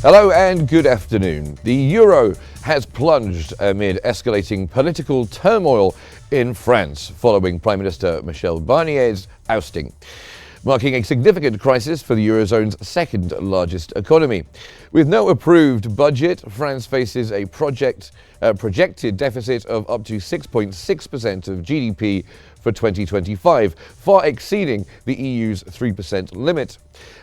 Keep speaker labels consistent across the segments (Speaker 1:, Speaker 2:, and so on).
Speaker 1: Hello and good afternoon. The euro has plunged amid escalating political turmoil in France following Prime Minister Michel Barnier's ousting, marking a significant crisis for the eurozone's second largest economy. With no approved budget, France faces a projected deficit of up to 6.6% of GDP for 2025, far exceeding the EU's 3% limit.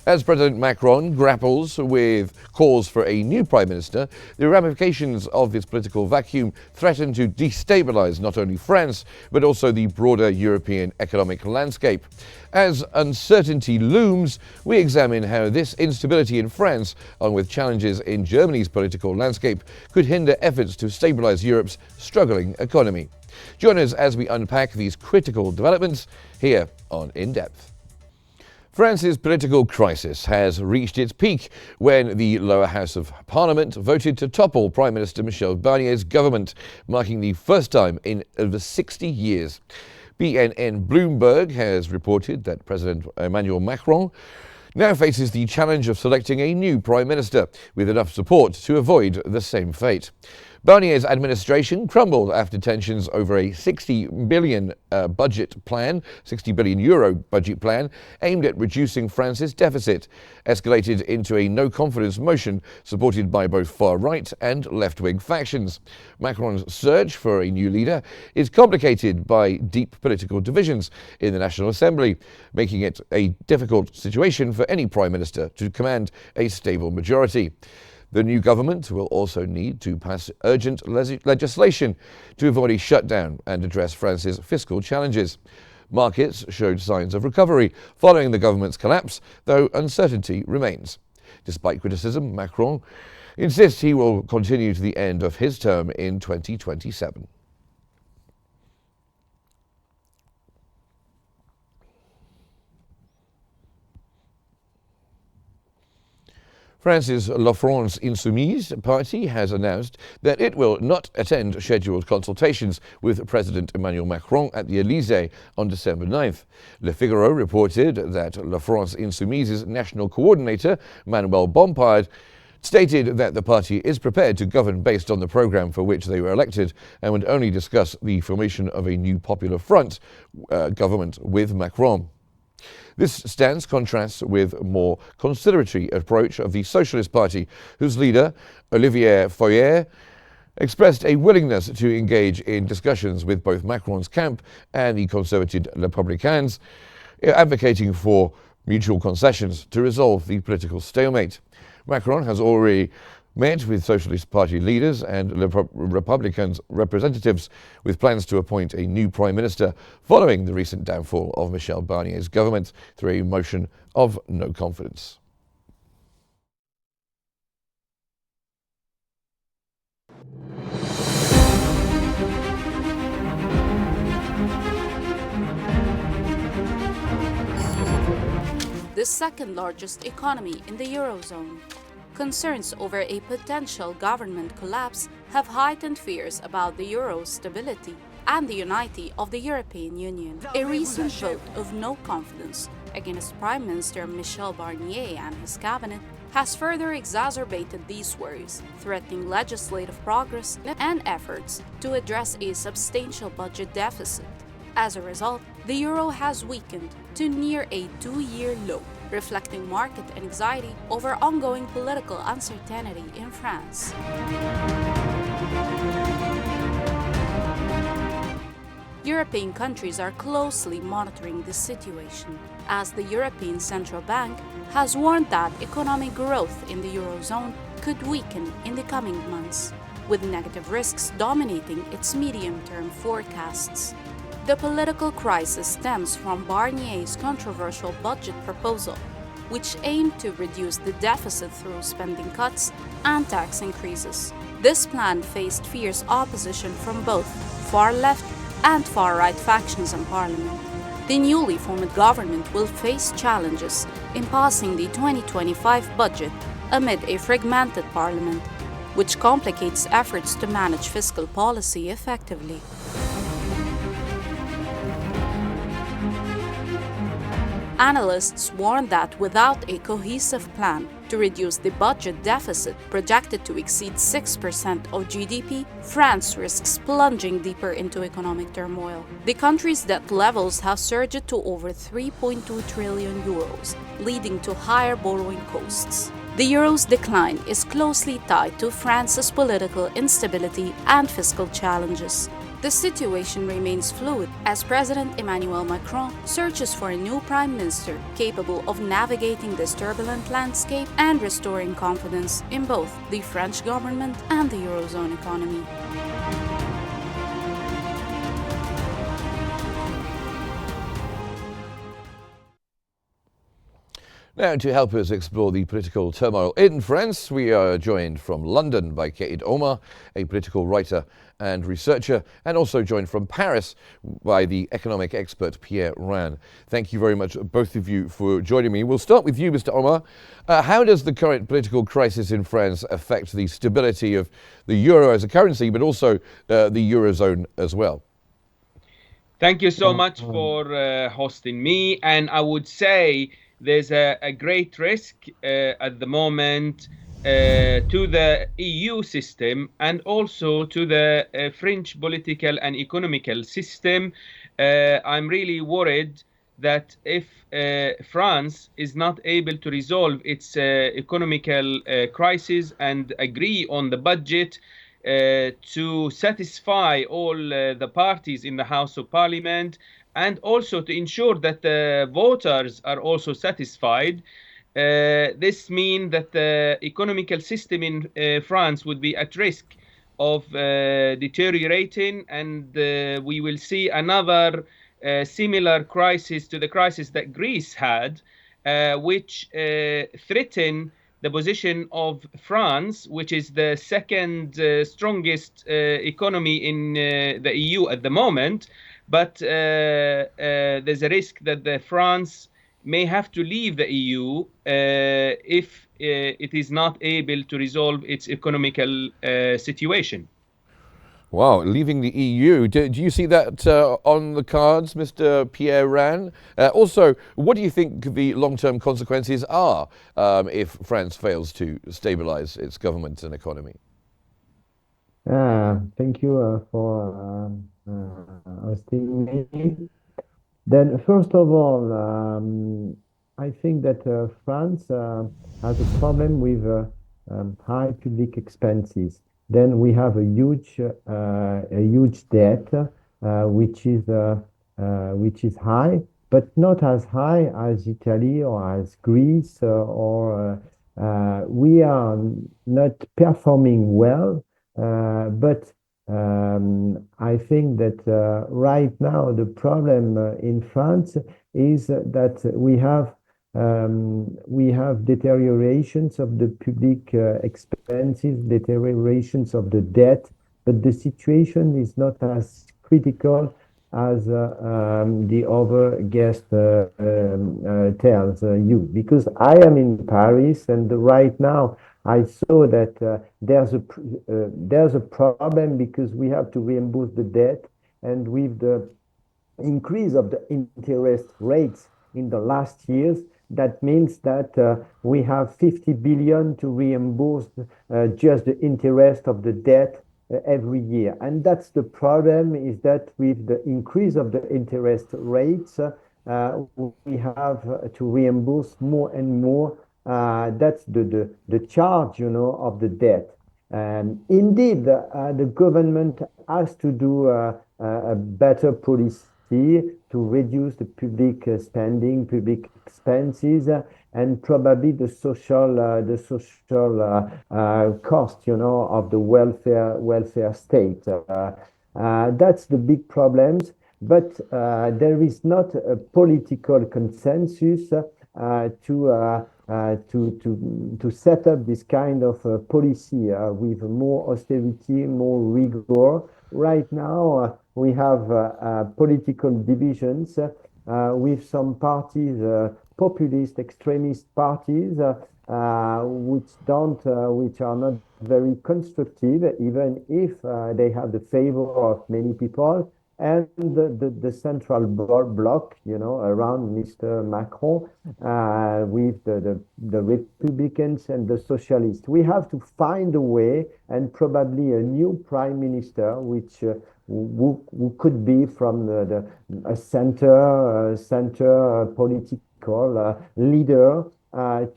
Speaker 1: As President Macron grapples with calls for a new prime minister, the ramifications of this political vacuum threaten to destabilize not only France, but also the broader European economic landscape. As uncertainty looms, we examine how this instability in France, along with challenges in Germany's political landscape, could hinder efforts to stabilize Europe's struggling economy. Join us as we unpack these critical developments here on In Depth. France's political crisis has reached its peak when the lower house of parliament voted to topple Prime Minister Michel Barnier's government, marking the first time in over 60 years. BNN Bloomberg has reported that President Emmanuel Macron now faces the challenge of selecting a new prime minister with enough support to avoid the same fate. Barnier's administration crumbled after tensions over a 60 billion euro budget plan aimed at reducing France's deficit, escalated into a no-confidence motion supported by both far-right and left-wing factions. Macron's search for a new leader is complicated by deep political divisions in the National Assembly, making it a difficult situation for any prime minister to command a stable majority. The new government will also need to pass urgent legislation to avoid a shutdown and address France's fiscal challenges. Markets showed signs of recovery following the government's collapse, though uncertainty remains. Despite criticism, Macron insists he will continue to the end of his term in 2027. France's La France Insoumise party has announced that it will not attend scheduled consultations with President Emmanuel Macron at the Élysée on December 9th. Le Figaro reported that La France Insoumise's national coordinator, Manuel Bompard, stated that the party is prepared to govern based on the program for which they were elected and would only discuss the formation of a new Popular Front government with Macron. This stance contrasts with a more conciliatory approach of the Socialist Party, whose leader, Olivier Faure, expressed a willingness to engage in discussions with both Macron's camp and the conservative Républicains, advocating for mutual concessions to resolve the political stalemate. Macron has already met with Socialist Party leaders and Republicans representatives with plans to appoint a new prime minister following the recent downfall of Michel Barnier's government through a motion of no confidence.
Speaker 2: The second largest economy in the eurozone. Concerns over a potential government collapse have heightened fears about the euro's stability and the unity of the European Union. A recent vote of no confidence against Prime Minister Michel Barnier and his cabinet has further exacerbated these worries, threatening legislative progress and efforts to address a substantial budget deficit. As a result, the euro has weakened to near a two-year low, reflecting market anxiety over ongoing political uncertainty in France. European countries are closely monitoring this situation, as the European Central Bank has warned that economic growth in the eurozone could weaken in the coming months, with negative risks dominating its medium-term forecasts. The political crisis stems from Barnier's controversial budget proposal, which aimed to reduce the deficit through spending cuts and tax increases. This plan faced fierce opposition from both far-left and far-right factions in parliament. The newly formed government will face challenges in passing the 2025 budget amid a fragmented parliament, which complicates efforts to manage fiscal policy effectively. Analysts warn that without a cohesive plan, To reduce the budget deficit, projected to exceed 6% of GDP, France risks plunging deeper into economic turmoil. The country's debt levels have surged to over 3.2 trillion euros, leading to higher borrowing costs. The euro's decline is closely tied to France's political instability and fiscal challenges. The situation remains fluid as President Emmanuel Macron searches for a new prime minister capable of navigating this turbulent landscape and restoring confidence in both the French government and the Eurozone economy.
Speaker 1: Now, to help us explore the political turmoil in France, we are joined from London by Kate Omar, a political writer and researcher, and also joined from Paris by the economic expert Pierre Rane. Thank you very much, both of you, for joining me. We'll start with you, Mr. Omar. How does the current political crisis in France affect the stability of the euro as a currency, but also the Eurozone as well?
Speaker 3: Thank you so much for hosting me. And I would say there's a great risk at the moment to the EU system and also to the French political and economical system. I'm really worried that if France is not able to resolve its economical crisis and agree on the budget to satisfy all the parties in the House of Parliament, and also to ensure that the voters are also satisfied. This means that the economical system in France would be at risk of deteriorating, and we will see another similar crisis to the crisis that Greece had, which threatened the position of France, which is the second strongest economy in the EU at the moment. But there's a risk that France may have to leave the EU if it is not able to resolve its economical situation.
Speaker 1: Wow, leaving the EU. Do you see that on the cards, Mr. Pierre Rane? Also, what do you think the long-term consequences are if France fails to stabilize its government and economy?
Speaker 4: Thank you for hosting me. Then, first of all, I think that France has a problem with high public expenses. Then we have a huge debt, which is high, but not as high as Italy or as Greece, or we are not performing well. But I think that right now the problem in France is that we have deteriorations of the public expenses, deteriorations of the debt, but the situation is not as critical as the other guest tells you. Because I am in Paris, and right now I saw that there's a problem because we have to reimburse the debt, and with the increase of the interest rates in the last years, that means that we have 50 billion to reimburse just the interest of the debt every year. And that's the problem, is that with the increase of the interest rates, we have to reimburse more and more. That's the charge, of the debt. And indeed, the government has to do a better policy to reduce the public spending, public expenses, and probably the social cost, of the welfare state. That's the big problems. But there is not a political consensus to set up this kind of policy with more austerity, more rigor. Right now, we have political divisions with some parties, populist, extremist parties, which are not very constructive, even if they have the favor of many people. and the central bloc, around Mr. Macron, with the Republicans and the Socialists. We have to find a way, and probably a new prime minister, which who could be from a center political leader,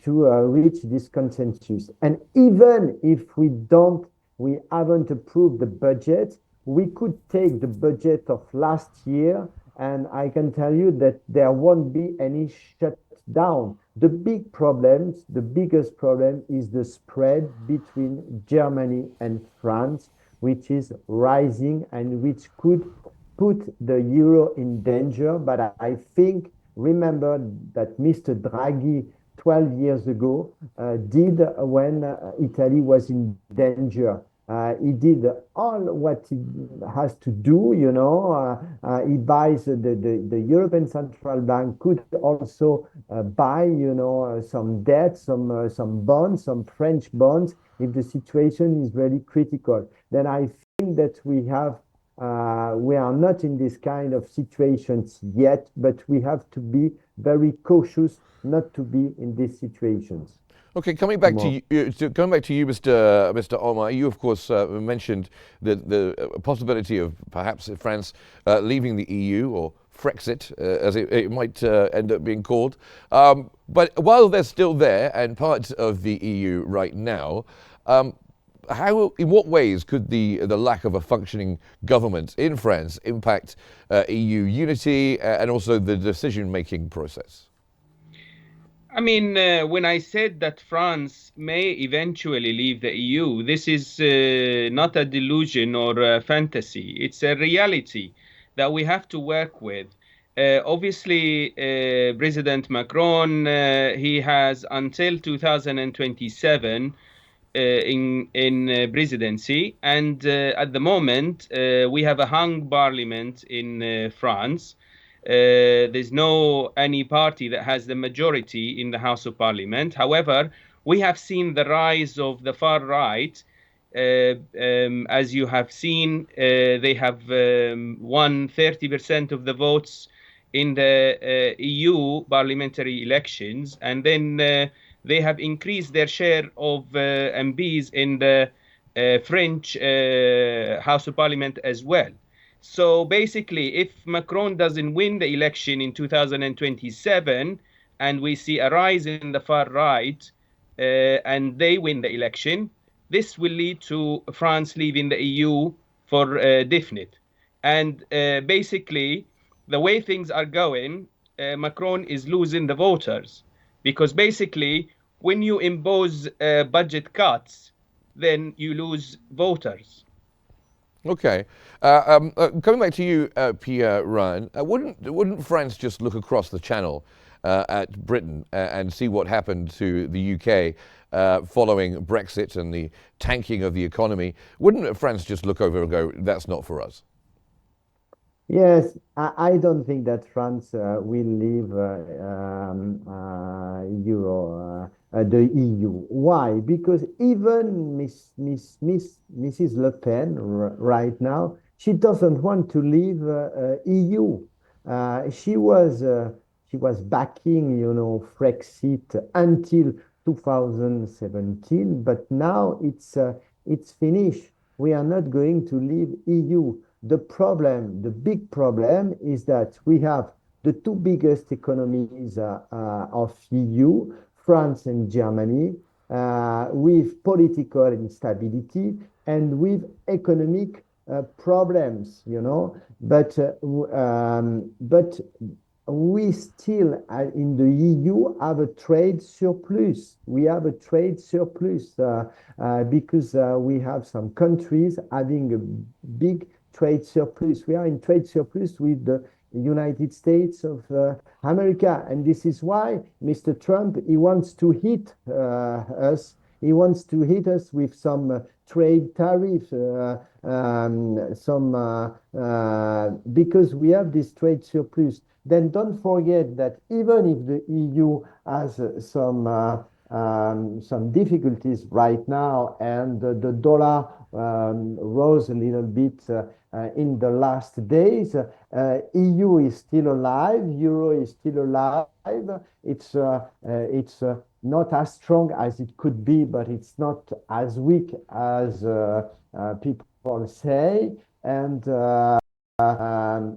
Speaker 4: to reach this consensus. And even if we haven't approved the budget, we could take the budget of last year, and I can tell you that there won't be any shutdown. The biggest problem is the spread between Germany and France, which is rising and which could put the euro in danger. But I think, remember that Mr. Draghi 12 years ago did when Italy was in danger. He did all what he has to do, he buys the European Central Bank could also buy, some debt, some bonds, some French bonds, if the situation is really critical. Then I think that we are not in this kind of situations yet, but we have to be very cautious not to be in these situations.
Speaker 1: Okay, coming back to you, Mr. Omar, you of course mentioned the possibility of perhaps France leaving the EU, or Frexit, as it might end up being called. But while they're still there and part of the EU right now, in what ways could the lack of a functioning government in France impact EU unity and also the decision-making process?
Speaker 3: I mean, when I said that France may eventually leave the EU, this is not a delusion or a fantasy. It's a reality that we have to work with. Obviously, President Macron, he has until 2027 in presidency, and at the moment we have a hung parliament in France. There's no any party that has the majority in the House of Parliament. However, we have seen the rise of the far right. As you have seen, they have won 30% of the votes in the EU parliamentary elections, and then they have increased their share of MPs in the French House of Parliament as well. So basically, if Macron doesn't win the election in 2027, and we see a rise in the far right, and they win the election, this will lead to France leaving the EU for definite. And basically, the way things are going, Macron is losing the voters, because basically, when you impose budget cuts, then you lose voters.
Speaker 1: Okay. Coming back to you, Pierre Ryan, wouldn't France just look across the channel at Britain and see what happened to the UK following Brexit and the tanking of the economy? Wouldn't France just look over and go, that's not for us?
Speaker 4: Yes, I don't think that France will leave the EU. Why? Because even Mrs. Le Pen right now, she doesn't want to leave EU. She was backing, Frexit until 2017, but now it's finished. We are not going to leave EU. The big problem is that we have the two biggest economies of EU, France and Germany, with political instability and with economic problems, But we still in the EU have a trade surplus. We have a trade surplus because we have some countries having a big trade surplus. We are in trade surplus with the United States of America, and this is why Mr. Trump, he wants to hit us. He wants to hit us with some trade tariffs, because we have this trade surplus. Then don't forget that even if the EU has some some difficulties right now, and the dollar rose a little bit in the last days. EU is still alive, euro is still alive. It's not as strong as it could be, but it's not as weak as people say. And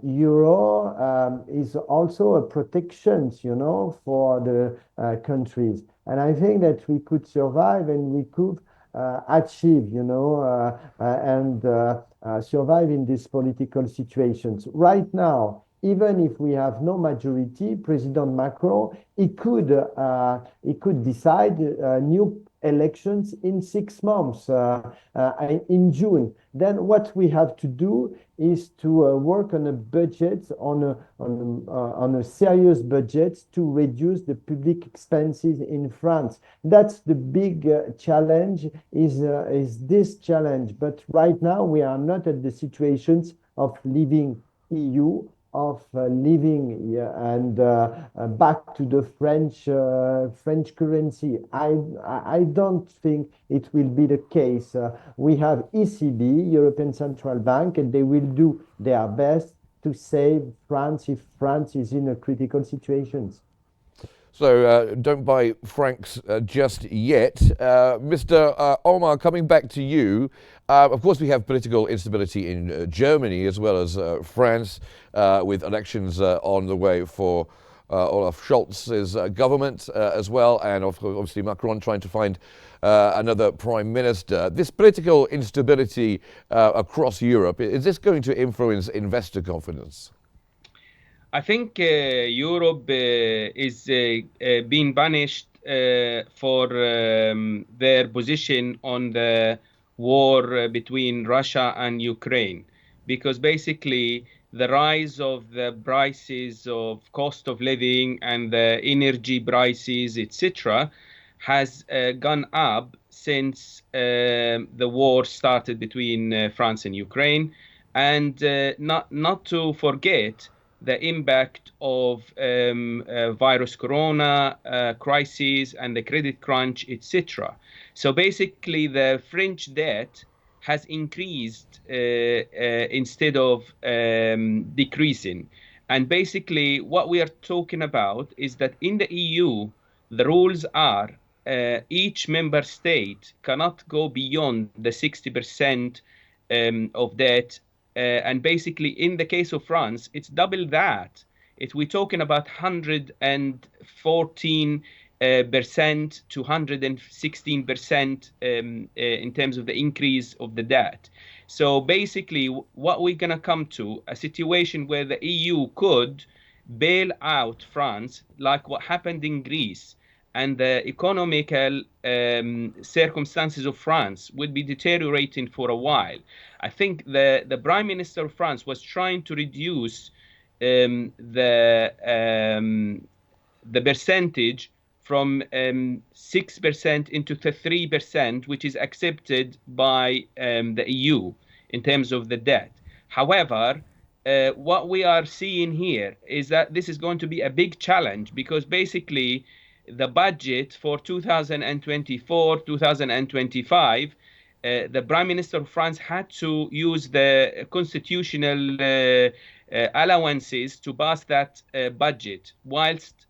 Speaker 4: euro is also a protection, for the countries. And I think that we could survive and we could achieve, and survive in these political situations. Right now, even if we have no majority, President Macron, he could decide new elections in 6 months, in June. Then what we have to do is to work on a budget, on a serious budget to reduce the public expenses in France. That's the big challenge, is this challenge. But right now we are not at the situations of leaving EU, of leaving and back to the French currency. I don't think it will be the case. We have ECB, European Central Bank, and they will do their best to save France if France is in a critical situation.
Speaker 1: So don't buy francs just yet. Mr. Omar, coming back to you, of course we have political instability in Germany as well as France, with elections on the way for Olaf Scholz's government as well, and obviously Macron trying to find another prime minister. This political instability across Europe, is this going to influence investor confidence?
Speaker 3: I think Europe is being punished for their position on the war between Russia and Ukraine, because basically the rise of the prices of cost of living and the energy prices, etc., has gone up since the war started between France and Ukraine. And not to forget the impact of virus corona crisis and the credit crunch, etc. So basically the French debt has increased instead of decreasing. And basically what we are talking about is that in the EU, the rules are each member state cannot go beyond the 60% of debt. And basically, in the case of France, it's double that. We're talking about 114% to 116% in terms of the increase of the debt. So basically, what we're going to come to, a situation where the EU could bail out France, like what happened in Greece, and the economical circumstances of France would be deteriorating for a while. I think the Prime Minister of France was trying to reduce the percentage from 6% into 3%, which is accepted by the EU in terms of the debt. However, what we are seeing here is that this is going to be a big challenge, because basically the budget for 2024, 2025, the Prime Minister of France had to use the constitutional allowances to pass that budget, whilst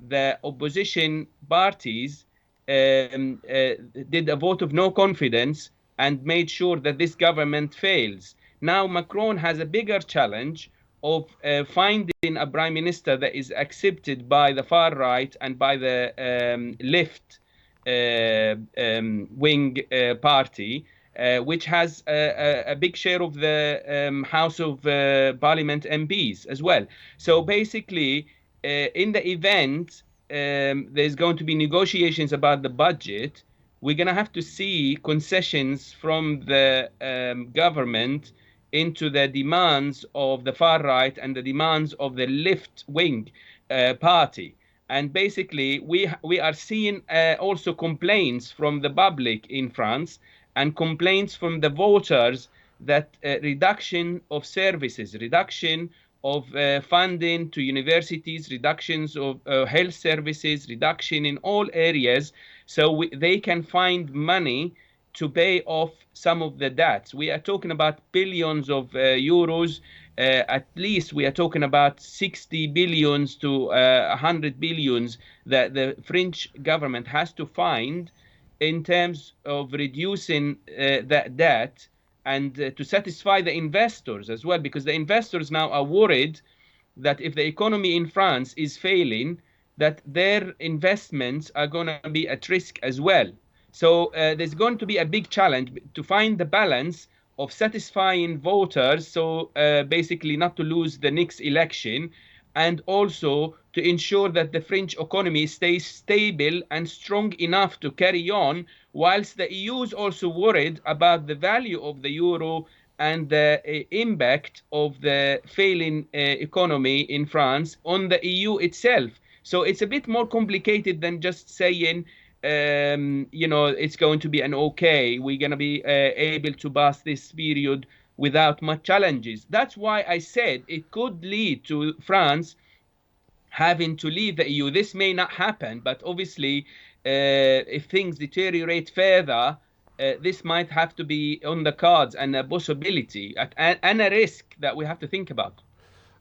Speaker 3: the opposition parties did a vote of no confidence and made sure that this government fails. Now Macron has a bigger challenge of finding a prime minister that is accepted by the far right and by the left wing party, which has a big share of the House of Parliament MPs as well. So basically, in the event there's going to be negotiations about the budget, we're going to have to see concessions from the government into the demands of the far right and the demands of the left wing party. And basically, we are seeing also complaints from the public in France and complaints from the voters that reduction of services, reduction of funding to universities, reductions of health services, reduction in all areas, so they can find money to pay off some of the debts. We are talking about billions of euros. At least we are talking about 60 billions to 100 billions that the French government has to find in terms of reducing that debt, and to satisfy the investors as well, because the investors now are worried that if the economy in France is failing, that their investments are going to be at risk as well. So there's going to be a big challenge to find the balance of satisfying voters, so basically not to lose the next election, and also to ensure that the French economy stays stable and strong enough to carry on, whilst the EU is also worried about the value of the euro and the impact of the failing economy in France on the EU itself. So it's a bit more complicated than just saying, it's going to be an okay, we're going to be able to pass this period without much challenges. That's why I said it could lead to France having to leave the EU. This may not happen, but obviously, if things deteriorate further, this might have to be on the cards and a possibility and a risk that we have to think about.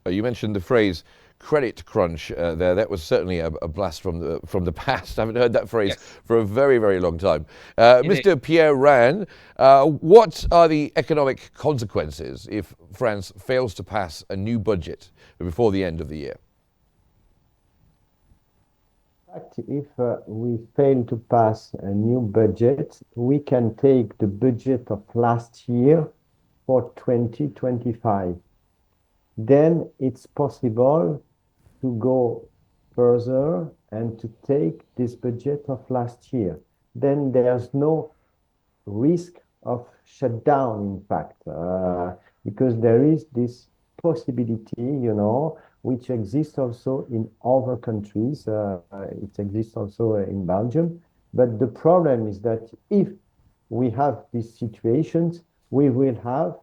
Speaker 1: You mentioned the phrase credit crunch there. That was certainly a blast from the past. I haven't heard that phrase for a very, very long time. Mr. Pierre Rane, what are the economic consequences if France fails to pass a new budget before the end of the year?
Speaker 4: If we fail to pass a new budget, we can take the budget of last year for 2025. Then it's possible to go further and to take this budget of last year. Then there's no risk of shutdown, in fact, because there is this possibility, which exists also in other countries. It exists also in Belgium. But the problem is that if we have these situations, we will have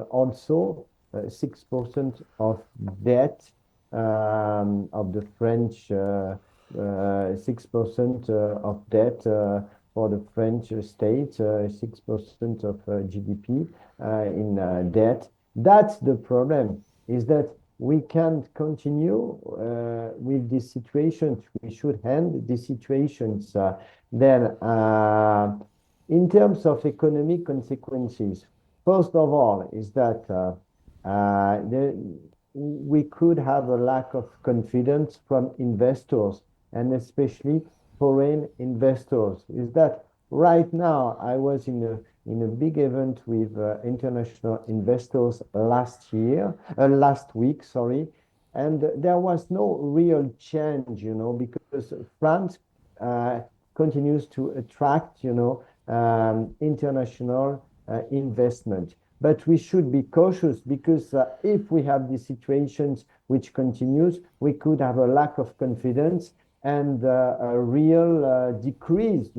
Speaker 4: also 6% of debt of the French, 6% of debt for the French state, 6% of GDP in debt. That's the problem, is that we can't continue with these situations. We should end these situations. Then, in terms of economic consequences, first of all, is that we could have a lack of confidence from investors, and especially foreign investors. Is that right now I was in a big event with international investors last week, and there was no real change, because France continues to attract, international investment. But we should be cautious, because if we have these situations which continues, we could have a lack of confidence and a real decrease,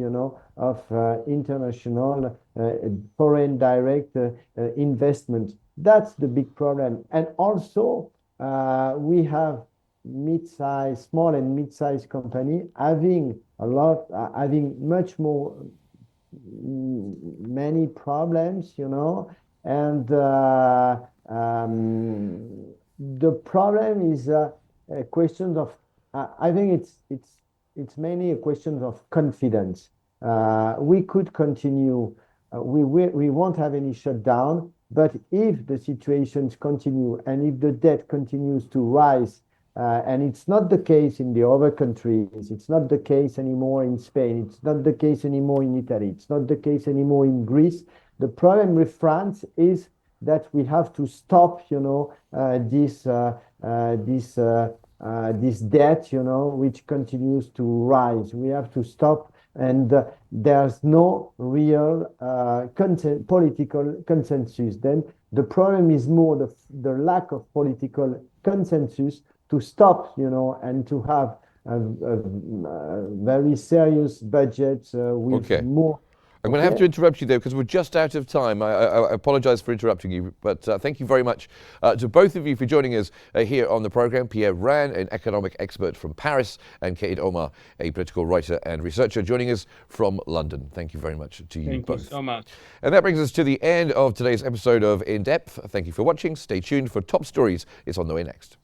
Speaker 4: of international foreign direct investment. That's the big problem. And also, we have small and mid-sized company having much more, many problems, and the problem is a question of, I think it's mainly a question of confidence. We could continue. We won't have any shutdown, but if the situations continue and if the debt continues to rise, and it's not the case in the other countries, it's not the case anymore in Spain, it's not the case anymore in Italy, it's not the case anymore in Greece. The problem with France is that we have to stop, this debt, which continues to rise. We have to stop, and there's no real political consensus. Then the problem is more the lack of political consensus to stop, and to have a very serious budget with more.
Speaker 1: I'm going to have to interrupt you there because we're just out of time. I apologise for interrupting you, but thank you very much to both of you for joining us here on the programme. Pierre Ran, an economic expert from Paris, and Kate Omar, a political writer and researcher, joining us from London. Thank you very much to you both.
Speaker 3: Thank you so much.
Speaker 1: And that brings us to the end of today's episode of In Depth. Thank you for watching. Stay tuned for top stories. It's on the way next.